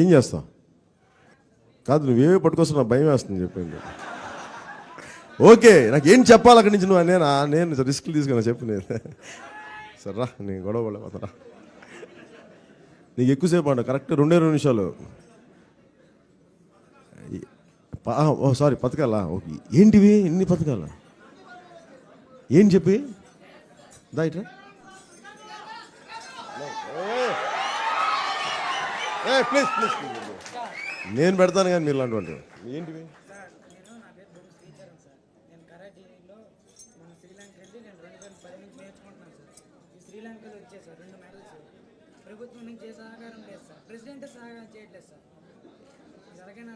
ఏం చేస్తావు? కాదు, నువ్వేమీ పట్టుకొస్తా, నా భయం వేస్తుంది చెప్పింది. ఓకే, నాకు ఏం చెప్పాలి అక్కడి నుంచి నువ్వు? నేను రిస్క్ తీసుకున్నా, చెప్పు. నేను సరే రా, నేను గొడవ పడలేకపోతారా? నీకు ఎక్కువసేపు అంట, కరెక్ట్ 2 నిమిషాలు. సారీ, పథకాలా? ఓకే, ఏంటివి ఎన్ని పథకాలా? ఏం చెప్పి దాయిట్రా. ప్లీజ్ ప్లీజ్, నేను పెడతాను కానీ మీరు లాంటి వాళ్ళు ఏంటివి? శ్రీలంకలో వచ్చాయి సార్ 2 మెడల్స్. ప్రభుత్వం నుంచి ఏ సహకారం లేదు సార్. ప్రెసిడెంట్ సహకారం చేయట్లేదు సార్. ఎలాగైనా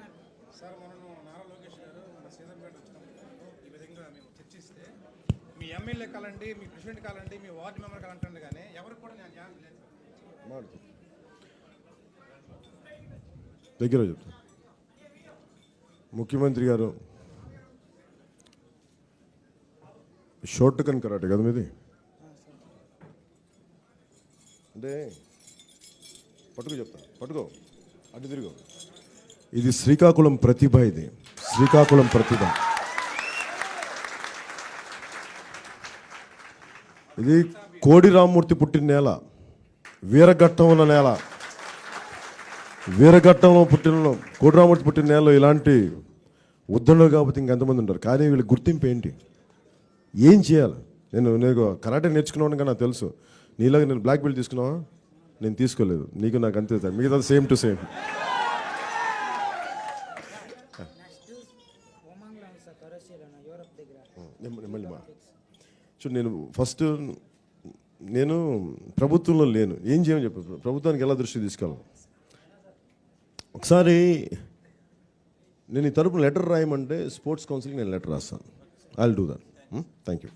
సార్, మనం నారా లోకేష్ గారు మన సీతంపేట వచ్చినప్పుడు ఈ విధంగా మేము చర్చిస్తే మీ ఎమ్మెల్యే కాలండి, మీ ప్రెసిడెంట్ కాలండి, మీ వార్డు మెంబర్ కాలంటండి, కానీ ఎవరికి కూడా నేను జ్ఞానం లేదు. దగ్గర చెప్తా. ముఖ్యమంత్రి గారు షార్ట్ కన్ కరాటే కదా మీది? అంటే పట్టుకో, చెప్తా, పట్టుకో, అటు తిరుగు. ఇది శ్రీకాకుళం ప్రతిభ, ఇది శ్రీకాకుళం ప్రతిభ. ఇది కోడి రామ్మూర్తి పుట్టిన నేల, వీరఘట్టం ఉన్న నేల. వీరఘట్టంలో పుట్టిన కోడి రామ్మూర్తి పుట్టిన నేలలో ఇలాంటి ఉద్దండలు కాకపోతే ఇంకెంతమంది ఉంటారు? కానీ వీళ్ళ గుర్తింపు ఏంటి? ఏం చేయాలి? నేను కరాటే నేర్చుకున్నాను కానీ నాకు తెలుసు. నీలాగా నేను బ్లాక్ బెల్ట్ తీసుకున్నావా? నేను తీసుకోలేదు. నీకు నాకు అంతే సార్, మిగతా సేమ్ టు సేమ్. చూడు, నేను ప్రభుత్వంలో లేను, ఏం చేయమని చెప్పాను? ప్రభుత్వానికి ఎలా దృష్టి తీసుకెళ్ళాను? ఒకసారి నేను ఈ తరపున లెటర్ రాయమంటే స్పోర్ట్స్ కౌన్సిల్కి నేను లెటర్ రాస్తాను. I will do that. Thank you.